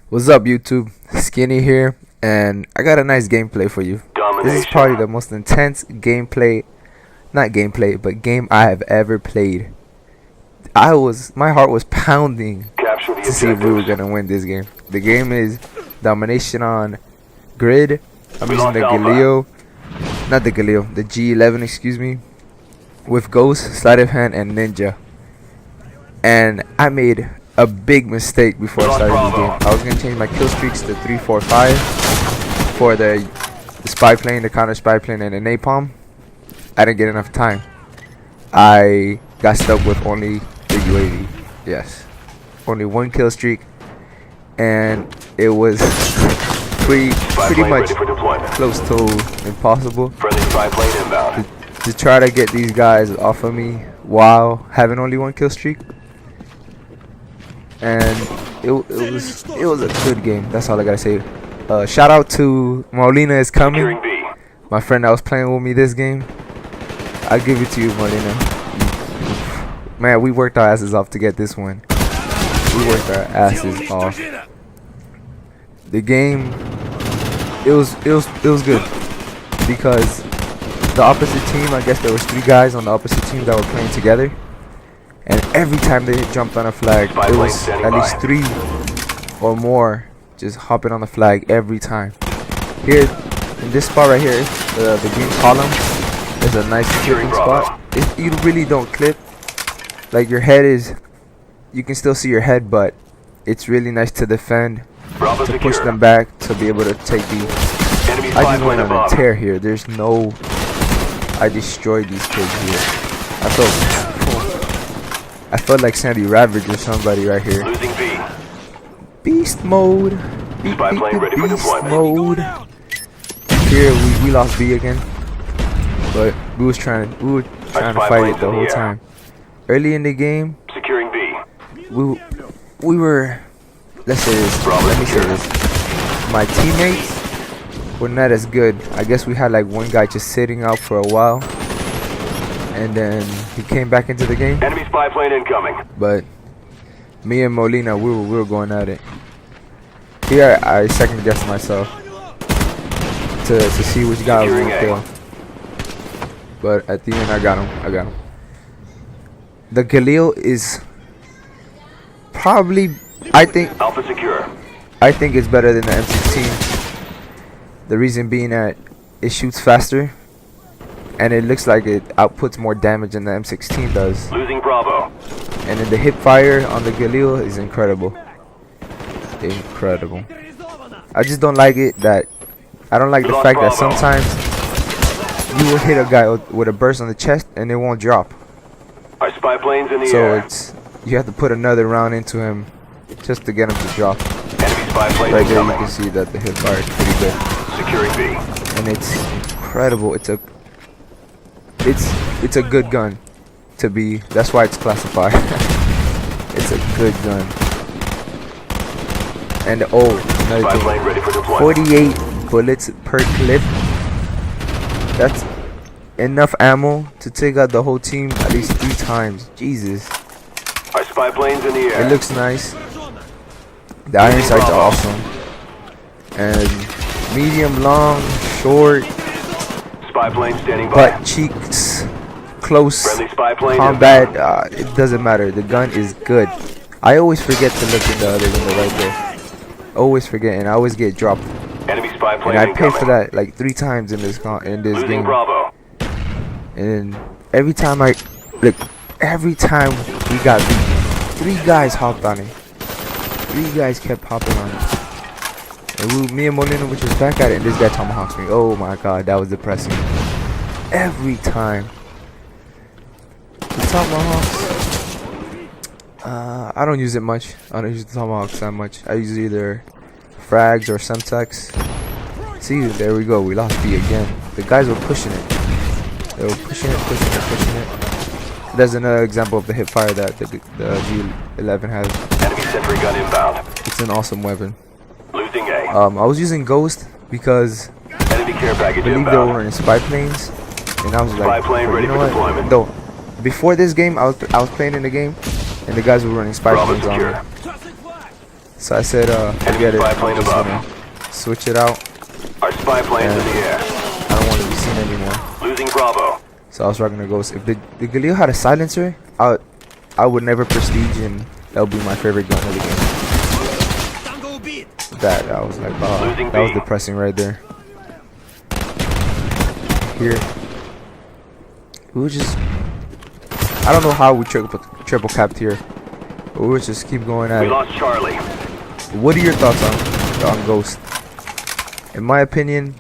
What's up, YouTube? Skinny here, and I got a nice gameplay for you. Domination. This is probably the most intense game I have ever played. My heart was pounding to see if we were gonna win this game. The game is Domination on grid. I'm using the G11, excuse me, with Ghost, Sleight of Hand, and Ninja. And I made a big mistake before I started the game. I was gonna change my kill streaks to 3, 4, 5 for the spy plane, the counter spy plane, and the napalm. I didn't get enough time. I got stuck with only the UAV. Yes, only one kill streak, and it was pretty much close to impossible to try to get these guys off of me while having only one kill streak. And it was a good game. That's all I gotta say. Shout out to Molina is coming, my friend that was playing with me this game. I'll give it to you, Molina. Man, we worked our asses off to get this one. We worked our asses off. The game, it was good because the opposite team, I guess there was 3 guys on the opposite team that were playing together. And every time they jumped on a flag, it was at least 3 or more just hopping on the flag every time. Here, in this spot right here, the green column is a nice clipping spot. You really don't clip. Like, your head is, you can still see your head, but it's really nice to defend, to push them back, to be able to take the... I just went on a tear here. There's no... I destroyed these kids here. I felt like Sandy Ravage or somebody right here. Beast mode. Beast mode. Here we lost B again, but we were trying to fight it the whole time. Early in the game, securing B. We were. Let me say this. My teammates were not as good. I guess we had like one guy just sitting out for a while, and then he came back into the game. Enemy spy plane incoming. But me and Molina, we were going at it. Here I second guessed myself to see which guy was gonna kill. But at the end I got him. The Galil is probably, I think it's better than the M16. The reason being that it shoots faster, and it looks like it outputs more damage than the M16 does. Losing Bravo. And then the hip fire on the Galil is incredible. Incredible. I just don't like it that I don't like the fact that sometimes you will hit a guy with a burst on the chest and it won't drop. Our spy planes in the air. So you have to put another round into him just to get him to drop. Enemy spy plane right there incoming. you can see that the hip fire is pretty good. Securing B. And it's incredible. It's a good gun to be. That's why it's classified. It's a good gun. And another thing, 48 bullets per clip. That's enough ammo to take out the whole team at least 3 times. Jesus. Our spy planes in the air. It looks nice. The iron sights are awesome. And medium, long, short, spy plane standing by. butt cheeks, close combat. It doesn't matter. The gun is good. I always forget to look in the other window right there. Always forget, and I always get dropped. Enemy spy plane and I paid for that like 3 times in this game. Bravo. And every time we got beat, 3 guys hopped on it. 3 guys kept hopping on it. And me and Molina were just back at it, and this guy tomahawks me. Oh my god, that was depressing. Every time. The tomahawks. I don't use it much. I don't use the tomahawks that much. I use either frags or semtex. See, there we go. We lost B again. The guys were pushing it. They were pushing it. There's another example of the hip fire that the G11 has. Enemy sentry gun inbound. It's an awesome weapon. Losing A. I was using Ghost because enemy care package I believe inbound. they were in spy planes, and I was Spy like, plane ready you know for what? deployment. Though, before this game, I was playing in the game, and the guys were running spy Bravo planes on me. secure. So I said, forget it. spy I'm plane just above. gonna switch it out. Our spy planes in the air. I don't want to be seen anymore. Losing Bravo. So I was rocking the Ghost. If the Galil had a silencer, I would never prestige, and that would be my favorite gun of the game. That I was like, wow, that was depressing right there. Here, we were just, I don't know how we triple capped here, but we were just keep going at We it. lost Charlie. What are your thoughts on Ghost? In my opinion,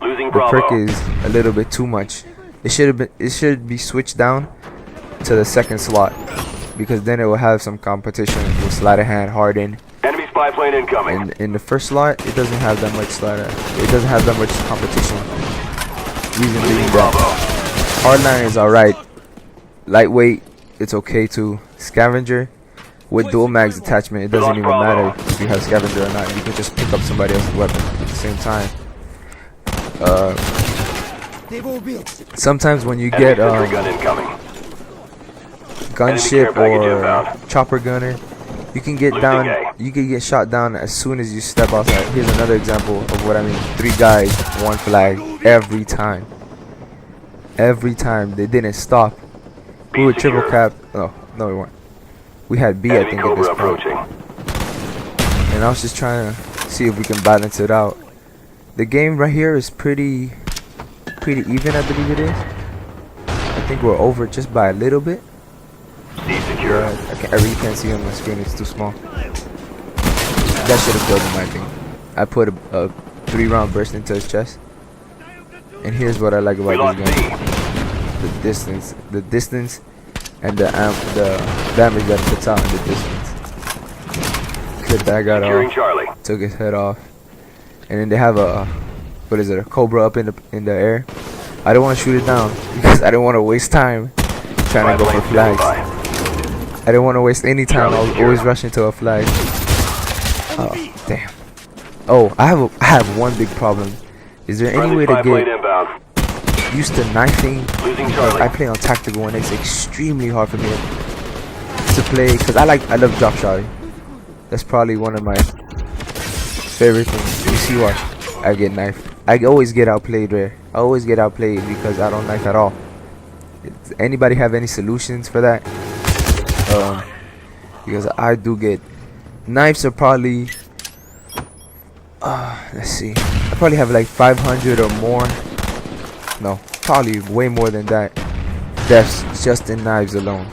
Losing the Bravo. perk is a little bit too much. It should be switched down to the second slot, because then it will have some competition with sleight of hand, harden. Enemy spy plane incoming. And in the first slot, it doesn't have that much sleight of, it doesn't have that much competition. Reason being Losing that Bravo. hardline is alright, lightweight, it's okay too. Scavenger with dual mags attachment, it doesn't even matter if you have scavenger or not. You can just pick up somebody else's weapon at the same time. Sometimes when you get Enemy gun incoming. gunship Enemy care package or inbound. chopper gunner, you can get Losing down. A. You can get shot down as soon as you step outside. Here's another example of what I mean. 3 guys, 1 flag every time. Every time they didn't stop. We were triple cap. Oh no, we weren't. We had B, I Enemy think, at this Cobra point. approaching. And I was just trying to see if we can balance it out. The game right here is pretty even, I believe it is. I think we're over just by a little bit. C secure. I really can't see on my screen, it's too small. That should have killed him, I think. I put a 3-round burst into his chest. And here's what I like We about lost this B. game. The distance, and the damage that it puts out in the distance. Clip that guy Securing off, Charlie. took his head off. And then they have a, what is it, a Cobra up in the air. I don't want to shoot it down because I don't want to waste time trying to go for flags. I didn't want to waste any time. I was always rushing to a flag. Oh, damn. Oh, I have one big problem. Is there any way to Spy plane get inbound. used to knifing? Losing Because Charlie. I play on tactical and it's extremely hard for me to play. Because I love drop shotting. That's probably one of my favorite things. You see, watch. I get knifed. I always get outplayed there. I always get outplayed because I don't knife at all. Does anybody have any solutions for that? Because I do get knives are probably let's see, I probably have like 500 or more, no, probably way more than that, deaths just in knives alone.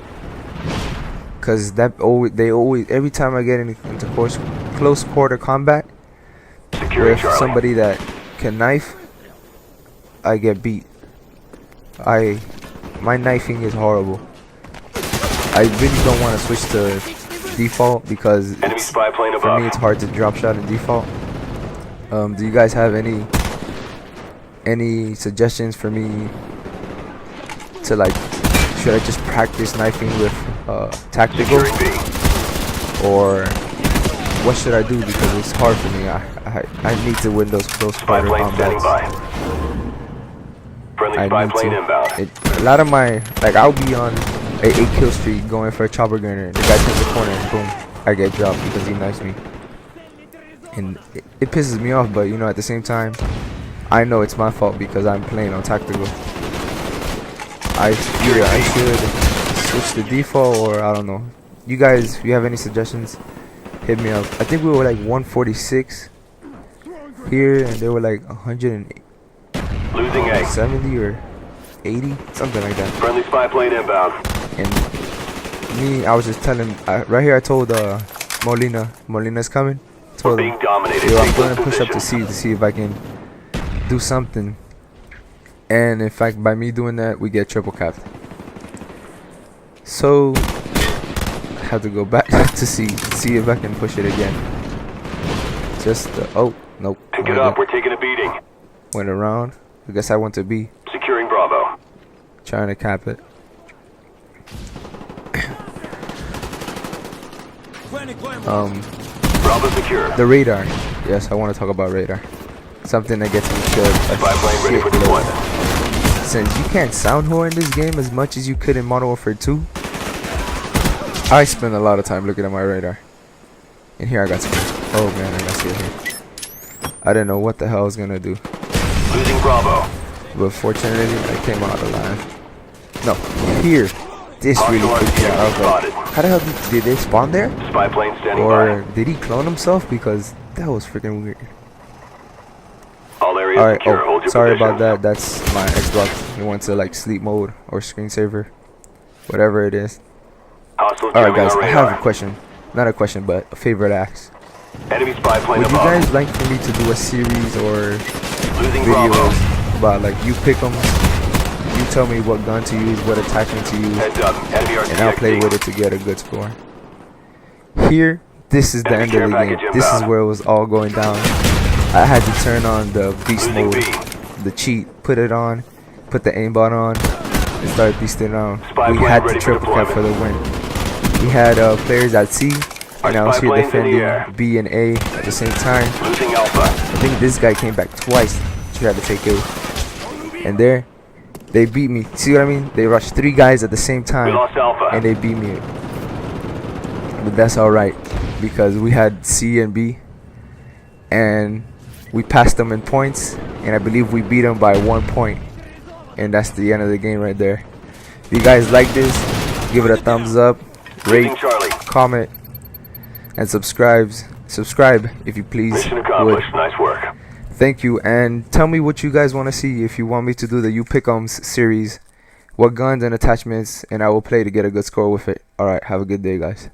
Cause that they always every time I get into close quarter combat Securing with Charlie. somebody that can knife, I get beat. My knifing is horrible. I really don't want to switch to default because Enemy spy plane for above. me it's hard to drop shot in default. Do you guys have any suggestions for me to, like, should I just practice knifing with tactical, Securing B. or what should I do because it's hard for me? I need to win those close Spy quarter plane standing combats. by. Friendly I spy need plane to. inbound. A lot of my, like, I'll be on a 8 kill streak going for a chopper gunner. The guy turns the corner and boom, I get dropped because he knifes me. And it pisses me off, but you know, at the same time, I know it's my fault because I'm playing on tactical. I should switch to default, or I don't know. You guys, if you have any suggestions, hit me up. I think we were like 146 here, and they were like 170 Losing A. or 80, something like that. Friendly spy plane inbound. And me, I was just telling, right here I told Molina's coming. Told him, Being dominated. yo, I'm Take going to this push up to position. see if I can do something. And in fact, by me doing that, we get triple capped. So I have to go back to see if I can push it again. Just oh nope. Pick it up. We're taking a beating. Went around. I guess I went to B, Securing Bravo. trying to cap it. Bravo secure. The radar. Yes, I want to talk about radar. Something that gets me killed. Spy plane ready for deployment. since you can't sound whore in this game as much as you could in Modern Warfare 2, I spend a lot of time looking at my radar. And here I got scared. Oh man, I got scared here. I didn't know what the hell I was gonna do. Losing Bravo. But fortunately, I came out alive. No, here. This really freaked me out. I was like, how the hell did they spawn there? Spy plane standing Or by. did he clone himself? Because that was freaking weird. All areas Alright, secure. Hold your sorry position. about that. That's my Xbox. It went to like sleep mode or screensaver. Whatever it is. Hostiles Alright jamming guys, our I have a radar. question. Not a question, but a favorite ask. Enemy spy plane Would you above. guys like for me to do a series or Losing Bravo. videos about like you pick them, you tell me what gun to use, what attachment to use, Heads up. Enemy RTX. and I'll play with it to get a good score. Here, this is the Enemy end care of the game. package This is inbound. where it was all going down. I had to turn on the beast Losing mode, B. the cheat, put it on, put the aimbot on, and start beasting around. Spy We plane had to ready for triple cap for the deployment. win. We had players at C, and I was spy here plane's in the defending air. B and A at the same time. Losing Alpha. I think this guy came back twice to try to take A. And there, they beat me. See what I mean? They rushed 3 guys at the same We time, lost Alpha. and they beat me. But that's alright, because we had C and B, and we passed them in points, and I believe we beat them by 1 point. And that's the end of the game right there. If you guys like this, give it a thumbs up, rate, Losing Charlie. comment, and subscribe if you please Mission would. accomplished. Nice work. Thank you, and tell me what you guys want to see. If you want me to do the You Pick'ems series, what guns and attachments, and I will play to get a good score with it. Alright, have a good day guys.